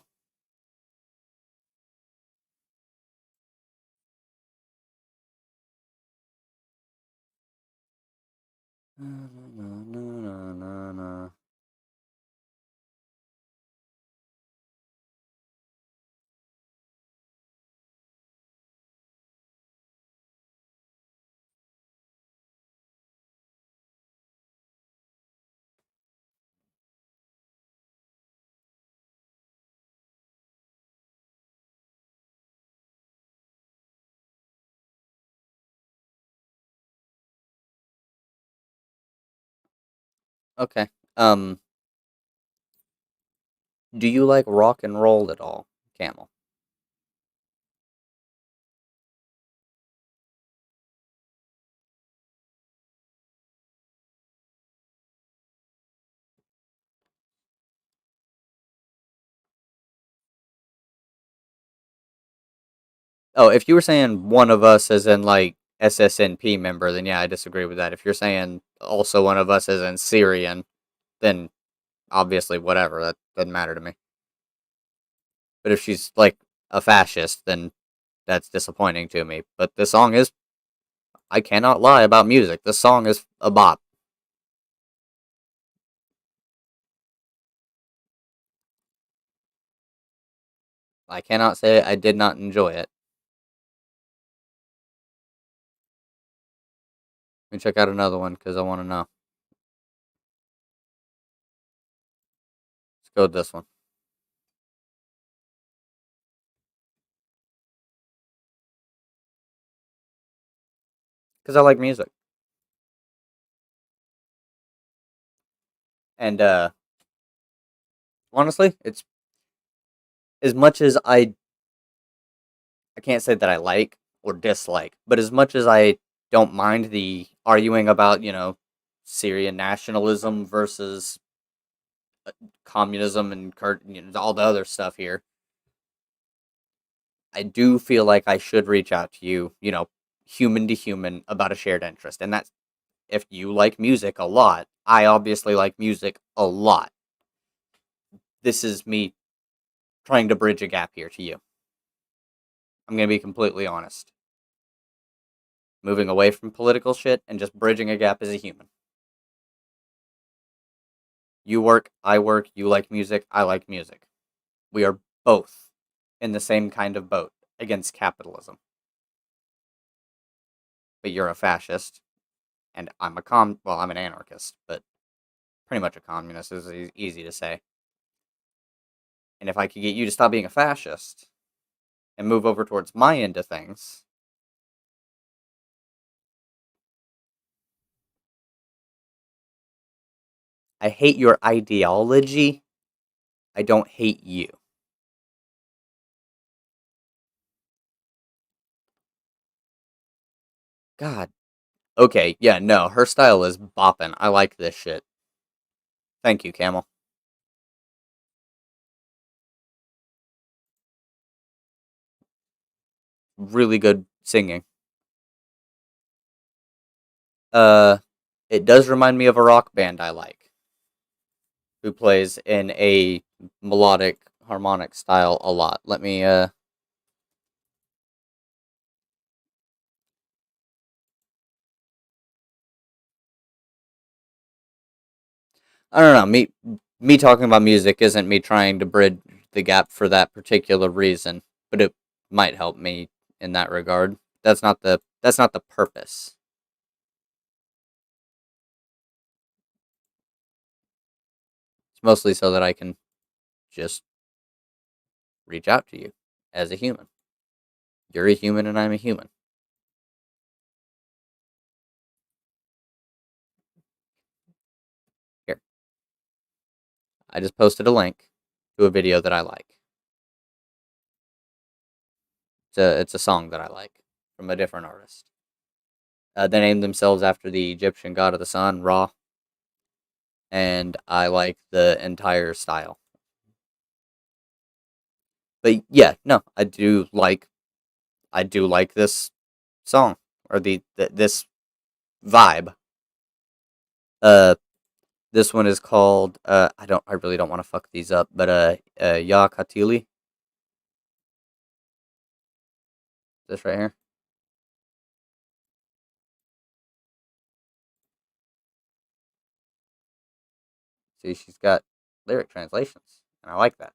Okay. Um, do you like rock and roll at all, Camel? Oh, if you were saying one of us as in like SSNP member, then yeah, I disagree with that. If you're saying also one of us as in Syrian, then obviously whatever, that doesn't matter to me. But if she's like a fascist, then that's disappointing to me. But this song is, I cannot lie about music. This song is a bop. I cannot say I did not enjoy it. Let me check out another one because I want to know. Let's go with this one because I like music. And honestly, it's as much as I can't say that I like or dislike, but as much as I don't mind the arguing about, Syrian nationalism versus communism and all the other stuff here, I do feel like I should reach out to you, human to human about a shared interest. And that's if you like music a lot, I obviously like music a lot. This is me trying to bridge a gap here to you. I'm going to be completely honest. Moving away from political shit and just bridging a gap as a human. You work, I work, you like music, I like music. We are both in the same kind of boat against capitalism. But you're a fascist, and I'm an anarchist, but pretty much a communist is easy to say. And if I could get you to stop being a fascist and move over towards my end of things, I hate your ideology. I don't hate you. God. Okay, yeah, no, her style is bopping. I like this shit. Thank you, Camel. Really good singing. Uh, it does remind me of a rock band I like, who plays in a melodic harmonic style a lot. Let me I don't know, me talking about music isn't me trying to bridge the gap for that particular reason, but it might help me in that regard. That's not the purpose. It's mostly so that I can just reach out to you as a human. You're a human and I'm a human. Here, I just posted a link to a video that I like. It's a song that I like from a different artist. They named themselves after the Egyptian god of the sun, Ra, and I like the entire style. But yeah, no, I do like this song or this vibe. Uh, this one is called I really don't want to fuck these up, but Ya Katili, this right here. See, she's got lyric translations, and I like that.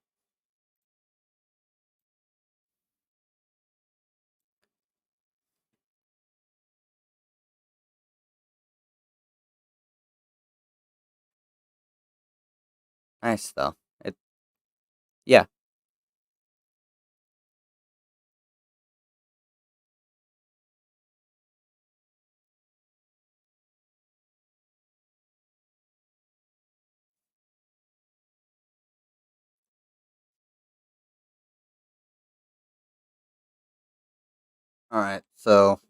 Nice though. It Yeah, All right, so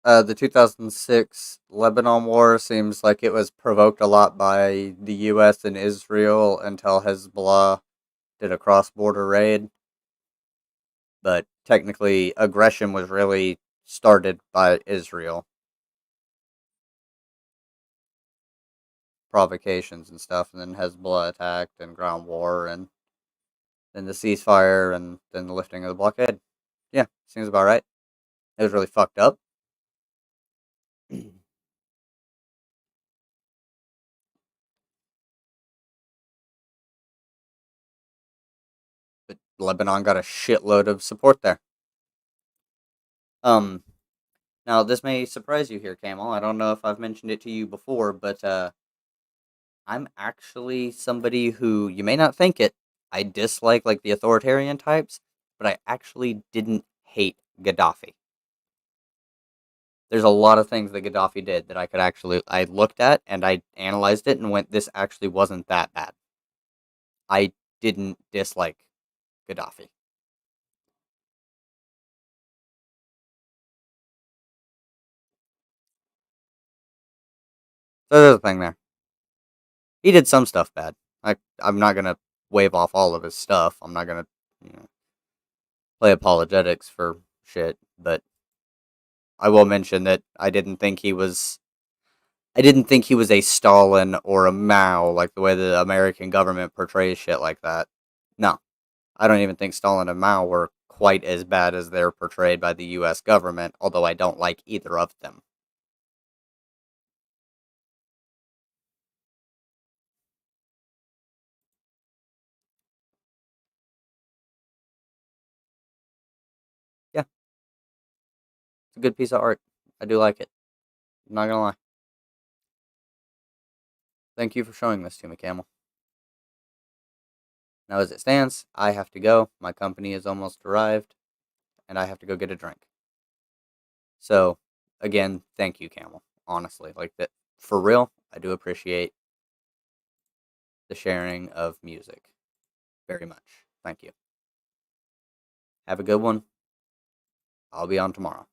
the 2006 Lebanon War seems like it was provoked a lot by the U.S. and Israel until Hezbollah did a cross-border raid. But technically, aggression was really started by Israel, provocations and stuff, and then Hezbollah attacked and ground war, and then the ceasefire, and then the lifting of the blockade. Yeah, seems about right. It was really fucked up. But Lebanon got a shitload of support there. Um, Now this may surprise you here, Camel. I don't know if I've mentioned it to you before, but I'm actually somebody who you may not think it. I dislike like the authoritarian types, but I actually didn't hate Gaddafi. There's a lot of things that Gaddafi did that I looked at and I analyzed it and went, this actually wasn't that bad. I didn't dislike Gaddafi. So there's a thing there. He did some stuff bad. I'm not gonna wave off all of his stuff. I'm not gonna you know, play apologetics for shit, but I will mention that I didn't think he was a Stalin or a Mao like the way the American government portrays shit like that. No. I don't even think Stalin and Mao were quite as bad as they're portrayed by the US government, although I don't like either of them. Yeah, it's a good piece of art. I do like it. I'm not gonna lie. Thank you for showing this to me, Camel. Now, as it stands, I have to go. My company has almost arrived, and I have to go get a drink. So, again, thank you, Camel. Honestly, like that for real. I do appreciate the sharing of music very much. Thank you. Have a good one. I'll be on tomorrow.